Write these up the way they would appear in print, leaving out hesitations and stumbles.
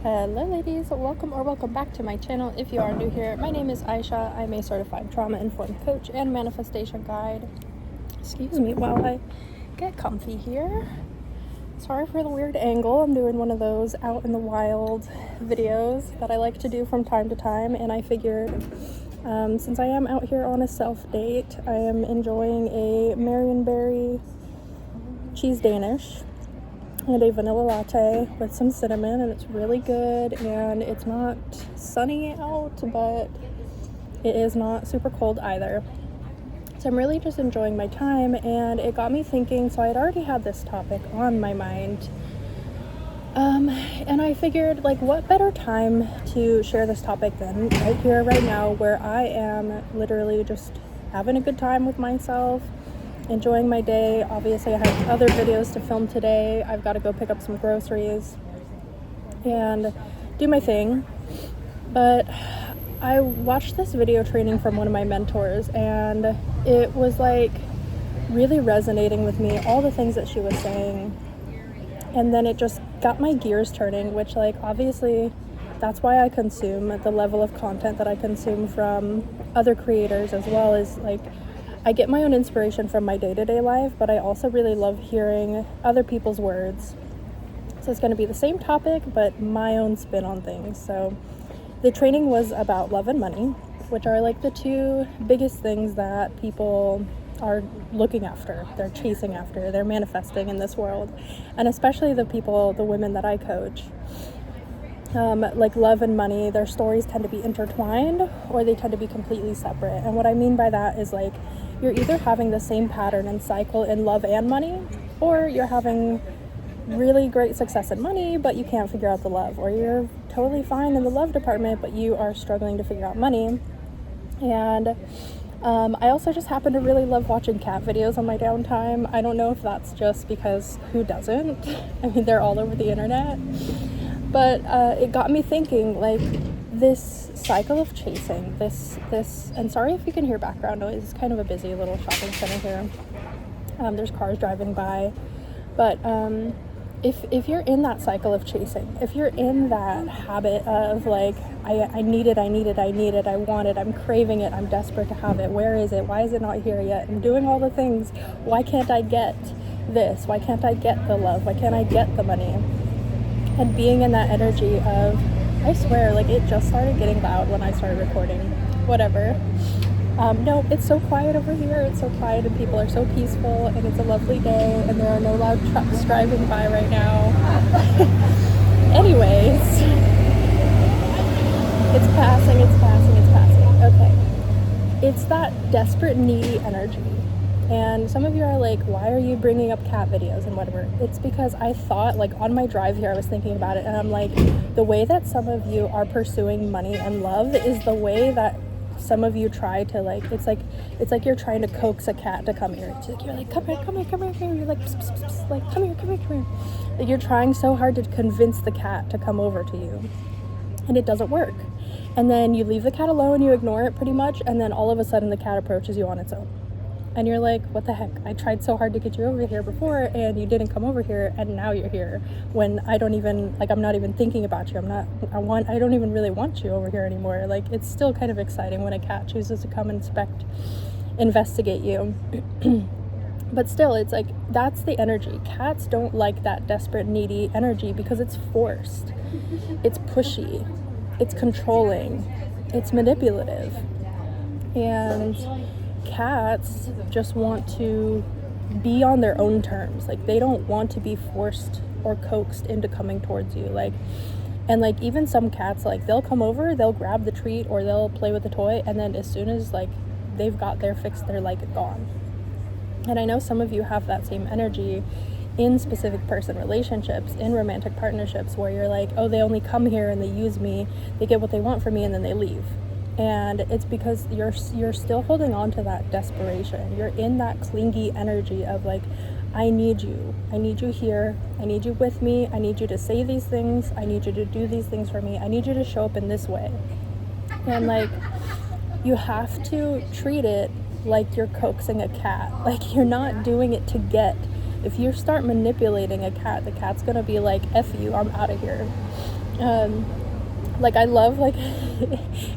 Hello ladies, welcome back to my channel. If you are new here, my name is Aisha. I'm a certified trauma-informed coach and manifestation guide. Excuse me while I get comfy here. Sorry for the weird angle. I'm doing one of those out in the wild videos that I like to do from time to time, and I figured since I am out here on a self-date, I am enjoying a Marionberry cheese Danish and a vanilla latte with some cinnamon, and it's really good. And it's not sunny out, but it is not super cold either, so I'm really just enjoying my time. And it got me thinking, so I had already had this topic on my mind, and I figured, like, what better time to share this topic than right here, right now, where I am literally just having a good time with myself, enjoying my day. Obviously, I have other videos to film today. I've got to go pick up some groceries and do my thing. But I watched this video training from one of my mentors, and it was like really resonating with me, all the things that she was saying. And then it just got my gears turning, which, like, obviously that's why I consume the level of content that I consume from other creators, as well as, like, I get my own inspiration from my day-to-day life, but I also really love hearing other people's words. So it's going to be the same topic, but my own spin on things. So the training was about love and money, which are like the two biggest things that people are looking after, they're chasing after, they're manifesting in this world. And especially the women that I coach. Like love and money, their stories tend to be intertwined, or they tend to be completely separate. And what I mean by that is, like, you're either having the same pattern and cycle in love and money, or you're having really great success in money, but you can't figure out the love, or you're totally fine in the love department, but you are struggling to figure out money. And I also just happen to really love watching cat videos on my downtime. I don't know if that's just because who doesn't? I mean, they're all over the internet. But it got me thinking, like, this cycle of chasing, this, and sorry if you can hear background noise, it's kind of a busy little shopping center here. There's cars driving by. But if you're in that cycle of chasing, if you're in that habit of, like, I need it, I want it, I'm craving it, I'm desperate to have it, where is it, why is it not here yet, I'm doing all the things, why can't I get this, why can't I get the love, why can't I get the money? And being in that energy of, I swear, like, it just started getting loud when I started recording. Whatever. No, it's so quiet over here. It's so quiet, and people are so peaceful, and it's a lovely day, and there are no loud trucks driving by right now. Anyways, it's passing. Okay. It's that desperate, needy energy. And some of you are like, why are you bringing up cat videos and whatever? It's because I thought, like, on my drive here, I was thinking about it, and I'm like, the way that some of you are pursuing money and love is the way that some of you try to, like, it's like you're trying to coax a cat to come here. It's like, you're like, come here. You're like, pss, pss, pss, like, come here. Like, you're trying so hard to convince the cat to come over to you, and it doesn't work. And then you leave the cat alone, you ignore it pretty much, and then all of a sudden the cat approaches you on its own. And you're like, what the heck? I tried so hard to get you over here before, and you didn't come over here, and now you're here when I don't even, like, I'm not even thinking about you. I don't even really want you over here anymore. Like, it's still kind of exciting when a cat chooses to come investigate you. But still, it's like, that's the energy. Cats don't like that desperate, needy energy because it's forced. It's pushy. It's controlling. It's manipulative. And cats just want to be on their own terms. Like, they don't want to be forced or coaxed into coming towards you. Like, and, like, even some cats, like, they'll come over, they'll grab the treat or they'll play with the toy, and then as soon as, like, they've got their fix, they're, like, gone. And I know some of you have that same energy in specific person relationships, in romantic partnerships, where you're like, oh, they only come here and they use me, they get what they want from me, and then they leave. And it's because you're still holding on to that desperation. You're in that clingy energy of, like, I need you here, I need you with me, I need you to say these things, I need you to do these things for me, I need you to show up in this way. And, like, you have to treat it like you're coaxing a cat. Like, you're not doing it to get. If you start manipulating a cat, the cat's gonna be like, F you, I'm out of here. Like, I love, like,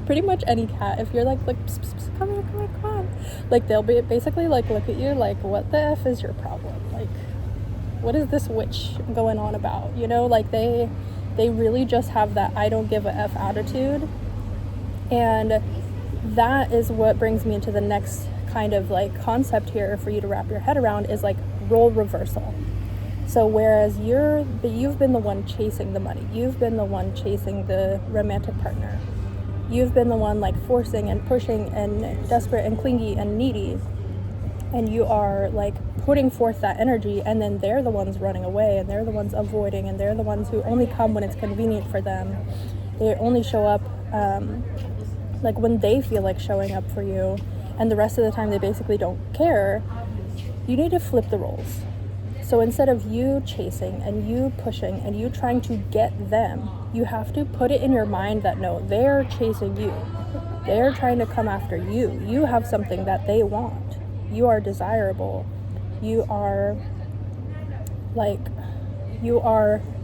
pretty much any cat. If you're like, psst, psst, psst, come here, come on. Like, they'll be basically, like, look at you like, what the F is your problem? Like, what is this witch going on about? You know, like, they really just have that I don't give a F attitude. And that is what brings me into the next kind of, like, concept here for you to wrap your head around is, like, role reversal. So whereas you've been the one chasing the money, you've been the one chasing the romantic partner, you've been the one, like, forcing and pushing and desperate and clingy and needy, and you are, like, putting forth that energy, and then they're the ones running away, and they're the ones avoiding, and they're the ones who only come when it's convenient for them. They only show up like when they feel like showing up for you, and the rest of the time they basically don't care. You need to flip the roles. So instead of you chasing and you pushing and you trying to get them, you have to put it in your mind that no, they're chasing you. They're trying to come after you. You have something that they want. You are desirable. You are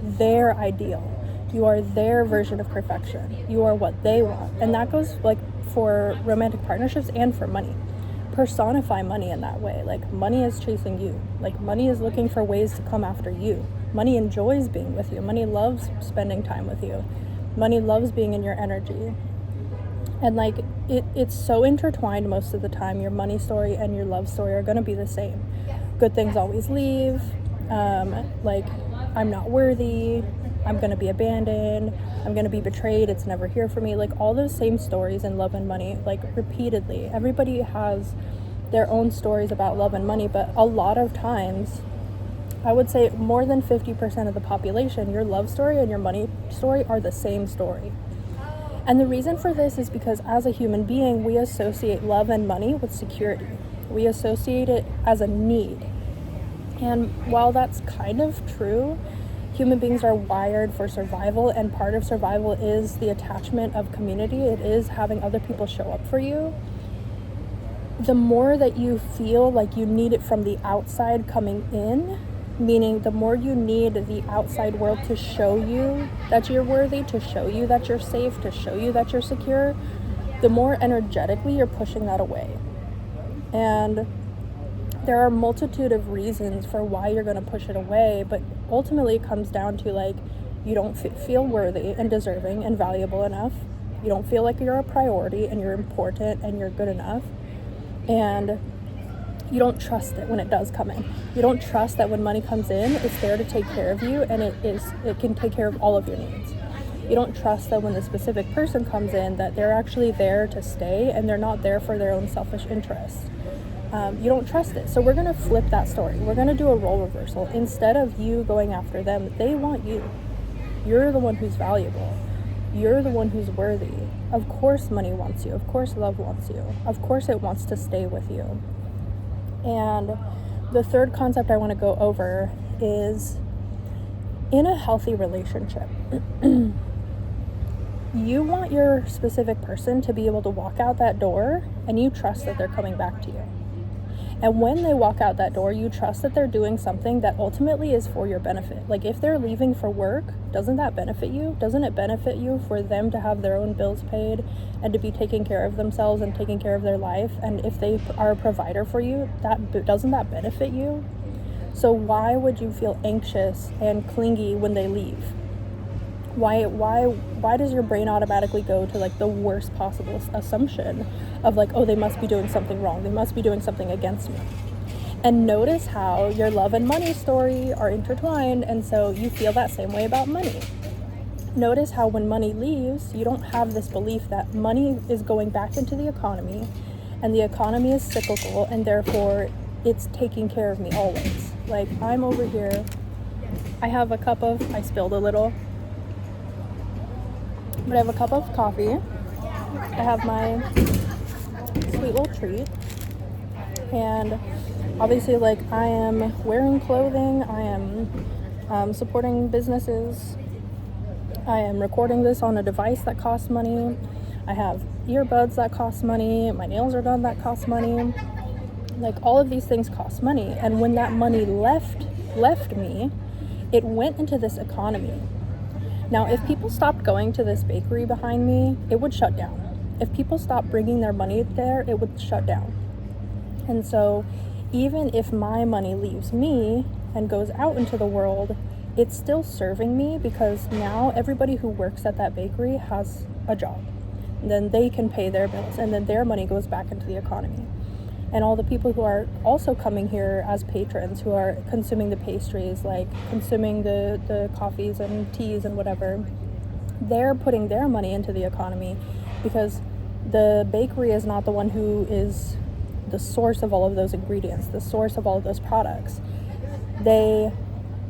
their ideal. You are their version of perfection. You are what they want. And that goes, like, for romantic partnerships and for money. Personify money in that way. Like, money is chasing you. Like, money is looking for ways to come after you. Money enjoys being with you. Money loves spending time with you. Money loves being in your energy. And, like, it's so intertwined most of the time. Your money story and your love story are going to be the same. Good things always leave. Like, I'm not worthy. I'm going to be abandoned. I'm going to be betrayed. It's never here for me. Like, all those same stories in love and money, like, repeatedly. Everybody has their own stories about love and money, but a lot of times, I would say more than 50% of the population, your love story and your money story are the same story. And the reason for this is because as a human being, we associate love and money with security. We associate it as a need. And while that's kind of true, human beings are wired for survival, and part of survival is the attachment of community. It is having other people show up for you. The more that you feel like you need it from the outside coming in, meaning the more you need the outside world to show you that you're worthy, to show you that you're safe, to show you that you're secure, the more energetically you're pushing that away. And there are a multitude of reasons for why you're going to push it away, but ultimately it comes down to, like, you don't feel worthy and deserving and valuable enough. You don't feel like you're a priority and you're important and you're good enough. And you don't trust it when it does come in. You don't trust that when money comes in, it's there to take care of you, and it can take care of all of your needs. You don't trust that when the specific person comes in, that they're actually there to stay and they're not there for their own selfish interests. You don't trust it. So we're going to flip that story. We're going to do a role reversal. Instead of you going after them, they want you. You're the one who's valuable. You're the one who's worthy. Of course money wants you. Of course love wants you. Of course it wants to stay with you. And the third concept I want to go over is, in a healthy relationship, you want your specific person to be able to walk out that door and you trust that they're coming back to you. And when they walk out that door, you trust that they're doing something that ultimately is for your benefit. Like, if they're leaving for work, doesn't that benefit you? Doesn't it benefit you for them to have their own bills paid and to be taking care of themselves and taking care of their life? And if they are a provider for you, doesn't that benefit you? So why would you feel anxious and clingy when they leave? Why does your brain automatically go to, like, the worst possible assumption of, like, oh, they must be doing something wrong, they must be doing something against me? And notice how your love and money story are intertwined, and so you feel that same way about money. Notice how when money leaves, you don't have this belief that money is going back into the economy and the economy is cyclical and therefore it's taking care of me always. Like, I'm over here, I spilled a little, but I have a cup of coffee. I have my sweet little treat. And obviously, like, I am wearing clothing. I am supporting businesses. I am recording this on a device that costs money. I have earbuds that cost money. My nails are done that cost money. Like, all of these things cost money. And when that money left me, it went into this economy. Now, if people stopped going to this bakery behind me, it would shut down. If people stopped bringing their money there, it would shut down. And so even if my money leaves me and goes out into the world, it's still serving me, because now everybody who works at that bakery has a job. And then they can pay their bills, and then their money goes back into the economy. And all the people who are also coming here as patrons, who are consuming the pastries, like consuming the coffees and teas and whatever, they're putting their money into the economy, because the bakery is not the one who is the source of all of those ingredients, the source of all of those products. They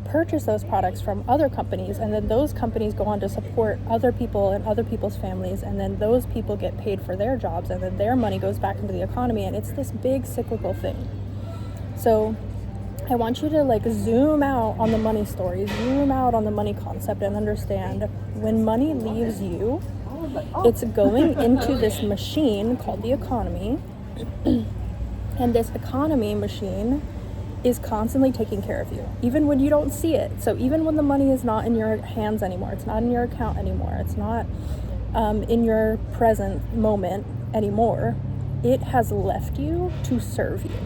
purchase those products from other companies, and then those companies go on to support other people and other people's families, and then those people get paid for their jobs, and then their money goes back into the economy, and it's this big cyclical thing. So I want you to like zoom out on the money story, zoom out on the money concept, and understand when money leaves you, it's going into this machine called the economy, and this economy machine is constantly taking care of you, even when you don't see it. So even when the money is not in your hands anymore, it's not in your account anymore, it's not in your present moment anymore, it has left you to serve you.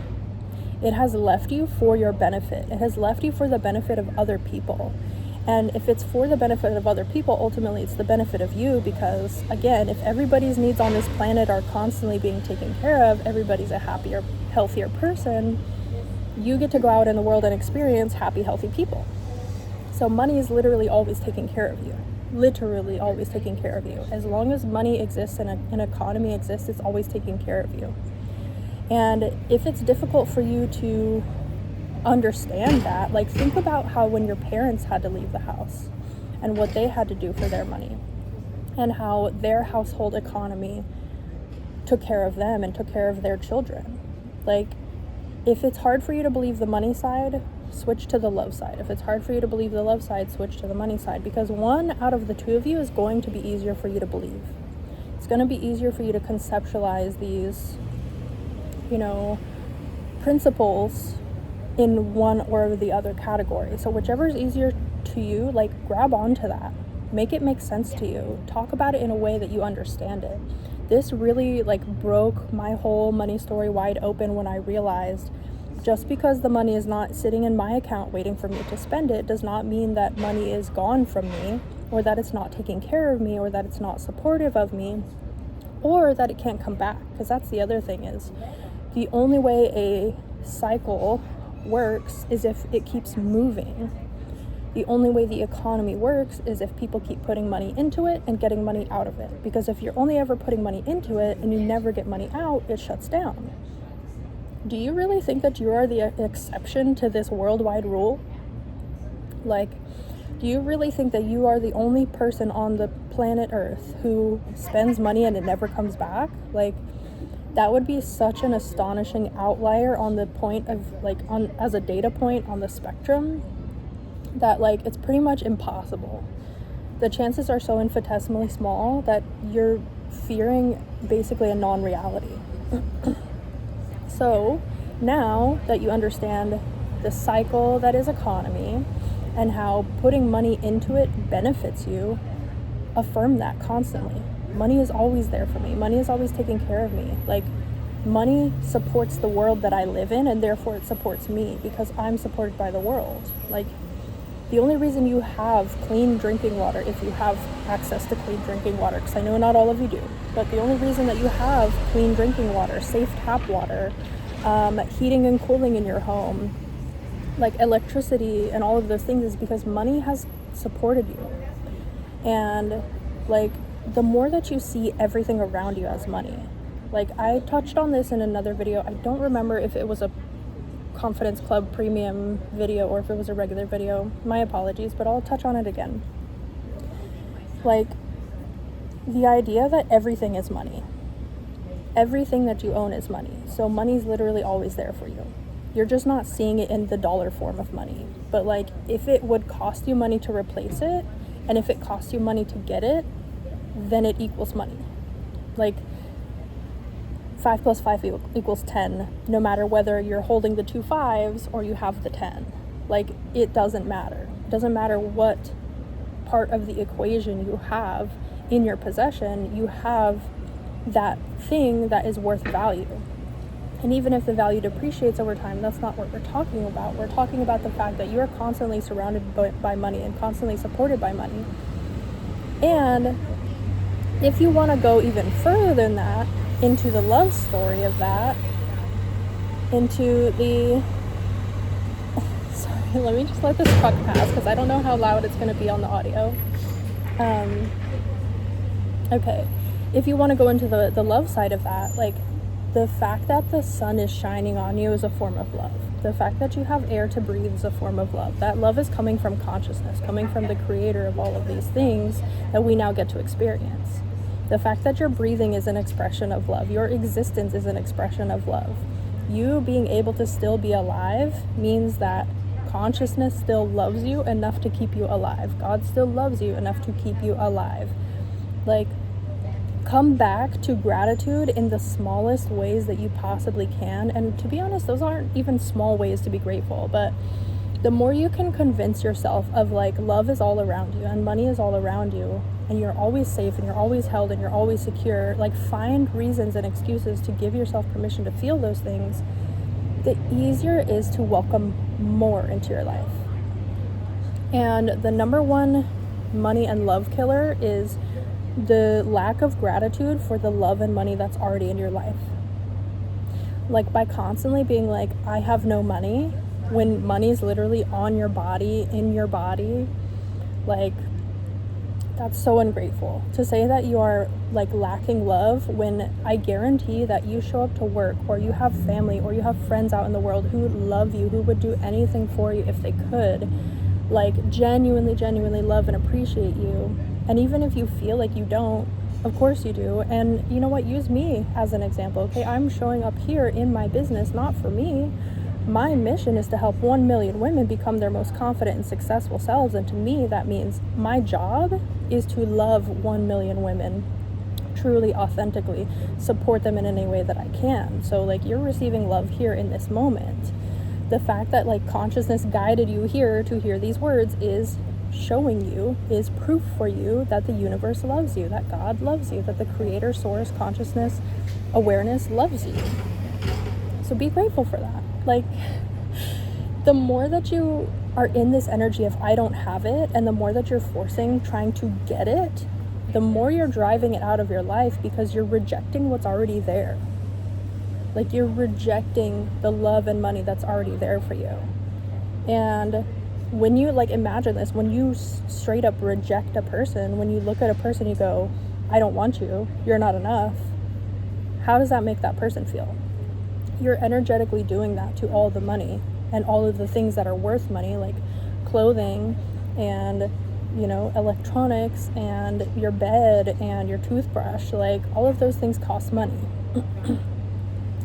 It has left you for your benefit. It has left you for the benefit of other people. And if it's for the benefit of other people, ultimately it's the benefit of you, because again, if everybody's needs on this planet are constantly being taken care of, everybody's a happier, healthier person, you get to go out in the world and experience happy, healthy people. So money is literally always taking care of you. Literally always taking care of you. As long as money exists and an economy exists, it's always taking care of you. And if it's difficult for you to understand that, like think about how when your parents had to leave the house and what they had to do for their money, and how their household economy took care of them and took care of their children. Like, if it's hard for you to believe the money side, switch to the love side. If it's hard for you to believe the love side, switch to the money side, because one out of the two of you is going to be easier for you to believe. It's going to be easier for you to conceptualize these, principles in one or the other category. So whichever is easier to you, like grab onto that. Make it make sense to you. Talk about it in a way that you understand it. This really broke my whole money story wide open when I realized just because the money is not sitting in my account waiting for me to spend it does not mean that money is gone from me, or that it's not taking care of me, or that it's not supportive of me, or that it can't come back. Because that's the other thing, is the only way a cycle works is if it keeps moving. The only way the economy works is if people keep putting money into it and getting money out of it. Because if you're only ever putting money into it and you never get money out, it shuts down. Do you really think that you are the exception to this worldwide rule? Do you really think that you are the only person on the planet Earth who spends money and it never comes back? That would be such an astonishing outlier on the point of, as a data point on the spectrum, that it's pretty much impossible. The chances are so infinitesimally small that you're fearing basically a non-reality. So now that you understand the cycle that is economy and how putting money into it benefits you, affirm that constantly. Money is always there for me. Money is always taking care of me. Money supports the world that I live in, and therefore it supports me because I'm supported by the world. The only reason you have clean drinking water, if you have access to clean drinking water, because I know not all of you do, but the only reason that you have clean drinking water, safe tap water, heating and cooling in your home, electricity and all of those things, is because money has supported you. And the more that you see everything around you as money, I touched on this in another video. I don't remember if it was a Confidence Club premium video or if it was a regular video. My apologies, but I'll touch on it again. The idea that everything is money. Everything that you own is money. So money's literally always there for you. You're just not seeing it in the dollar form of money. But if it would cost you money to replace it, and if it costs you money to get it, then it equals money. 5 plus 5 equals 10, no matter whether you're holding the 2 5s or you have the 10. It doesn't matter. It doesn't matter what part of the equation you have in your possession, you have that thing that is worth value. And even if the value depreciates over time, that's not what we're talking about. We're talking about the fact that you are constantly surrounded by money and constantly supported by money. And if you want to go even further than that, into the love story of that, into the... Sorry, let me just let this truck pass because I don't know how loud it's going to be on the audio. Okay, if you want to go into the love side of that, like, the fact that the sun is shining on you is a form of love. The fact that you have air to breathe is a form of love. That love is coming from consciousness, coming from the creator of all of these things that we now get to experience. The fact that you're breathing is an expression of love. Your existence is an expression of love. You being able to still be alive means that consciousness still loves you enough to keep you alive. God still loves you enough to keep you alive. Like, come back to gratitude in the smallest ways that you possibly can. And to be honest, those aren't even small ways to be grateful, but the more you can convince yourself of, like, love is all around you and money is all around you and you're always safe and you're always held and you're always secure, like, find reasons and excuses to give yourself permission to feel those things, the easier it is to welcome more into your life. And the number one money and love killer is the lack of gratitude for the love and money that's already in your life. Like, by constantly being like, I have no money, when money is literally on your body, in your body, like, that's so ungrateful. To say that you are, like, lacking love when I guarantee that you show up to work, or you have family, or you have friends out in the world who love you, who would do anything for you if they could, like, genuinely love and appreciate you. And even if you feel like you don't, of course you do. And you know what? Use me as an example. Okay, I'm showing up here in my business, not for me. My mission is to help 1 million women become their most confident and successful selves. And to me, that means my job is to love 1 million women truly, authentically, support them in any way that I can. So, like, you're receiving love here in this moment. The fact that, like, consciousness guided you here to hear these words is showing you, is proof for you that the universe loves you, that God loves you, that the creator, source, consciousness, awareness loves you. So be grateful for that. Like, the more that you are in this energy of I don't have it, and the more that you're trying to get it, the more you're driving it out of your life, because you're rejecting what's already there. Like, you're rejecting the love and money that's already there for you. And when you, like, imagine this, when you straight up reject a person, when you look at a person, you go, I don't want you, you're not enough, how does that make that person feel? You're energetically doing that to all the money and all of the things that are worth money, like clothing and, you know, electronics and your bed and your toothbrush. Like, all of those things cost money.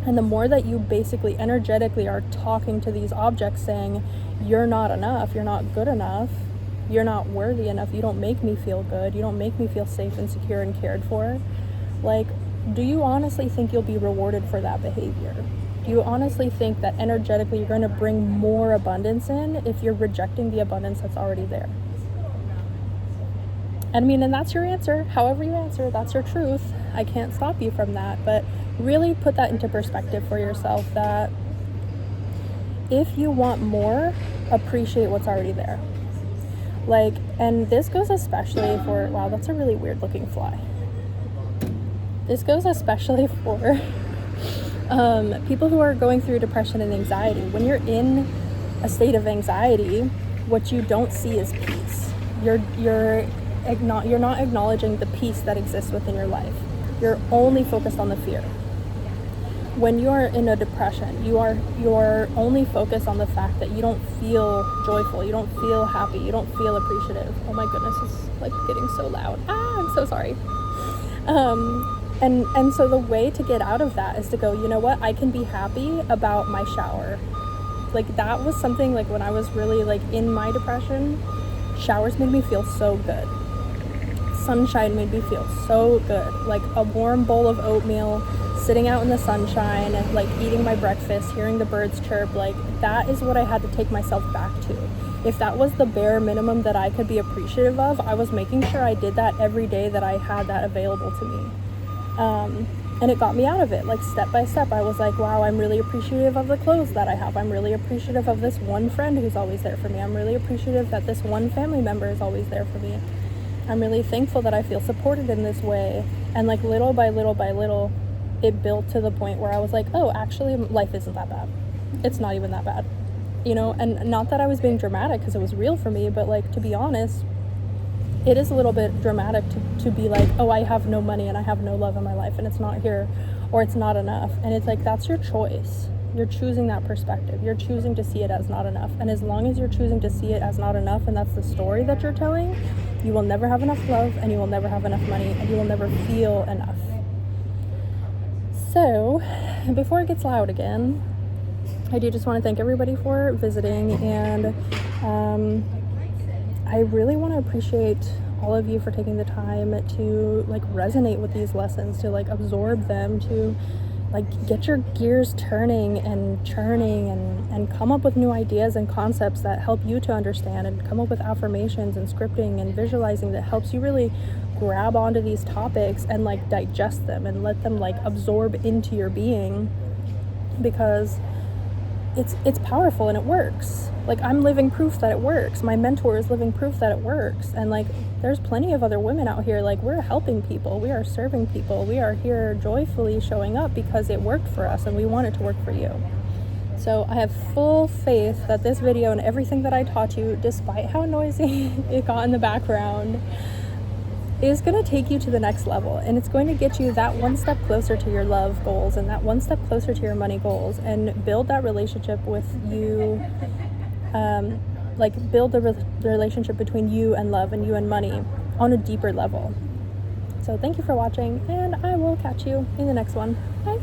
And the more that you basically energetically are talking to these objects saying, you're not enough, you're not good enough, you're not worthy enough, you don't make me feel good, you don't make me feel safe and secure and cared for, like, do you honestly think you'll be rewarded for that behavior? Do you honestly think that energetically you're going to bring more abundance in if you're rejecting the abundance that's already there? And I mean, and that's your answer. However you answer, that's your truth. I can't stop you from that. But really put that into perspective for yourself, that if you want more, appreciate what's already there. Like, and this goes especially for, wow, that's a really weird looking fly. This goes especially for people who are going through depression and anxiety. When you're in a state of anxiety, what you don't see is peace. You're not acknowledging the peace that exists within your life. You're only focused on the fear. When you are in a depression, you're only focused on the fact that you don't feel joyful, you don't feel happy, you don't feel appreciative. Oh my goodness, it's like getting so loud. I'm so sorry. And so the way to get out of that is to go, you know what, I can be happy about my shower. Like, that was something, like, when I was really, like, in my depression, showers made me feel so good. Sunshine made me feel so good. Like, a warm bowl of oatmeal, sitting out in the sunshine, like eating my breakfast, hearing the birds chirp, like that is what I had to take myself back to. If that was the bare minimum that I could be appreciative of, I was making sure I did that every day that I had that available to me. And it got me out of it, like step by step. I was like, wow, I'm really appreciative of the clothes that I have. I'm really appreciative of this one friend who's always there for me. I'm really appreciative that this one family member is always there for me. I'm really thankful that I feel supported in this way. And like little by little by little, it built to the point where I was like, oh, actually life isn't that bad. It's not even that bad, you know? And not that I was being dramatic because it was real for me, but like, to be honest, it is a little bit dramatic to be like, oh, I have no money and I have no love in my life and it's not here or it's not enough. And it's like, that's your choice. You're choosing that perspective. You're choosing to see it as not enough. And as long as you're choosing to see it as not enough, and that's the story that you're telling, you will never have enough love, and you will never have enough money, and you will never feel enough. So, before it gets loud again, I do just want to thank everybody for visiting, and I really want to appreciate all of you for taking the time to like resonate with these lessons, to like absorb them, to like get your gears turning and churning and come up with new ideas and concepts that help you to understand, and come up with affirmations and scripting and visualizing that helps you really grab onto these topics and like digest them and let them like absorb into your being, because it's powerful and it works. Like, I'm living proof that it works. My mentor is living proof that it works. And like, there's plenty of other women out here. Like, we're helping people, we are serving people, we are here joyfully showing up because it worked for us and we want it to work for you. So I have full faith that this video and everything that I taught you, despite how noisy it got in the background, is going to take you to the next level, and it's going to get you that one step closer to your love goals and that one step closer to your money goals, and build that relationship with you, like build the relationship between you and love and you and money on a deeper level. So thank you for watching, and I will catch you in the next one. Bye.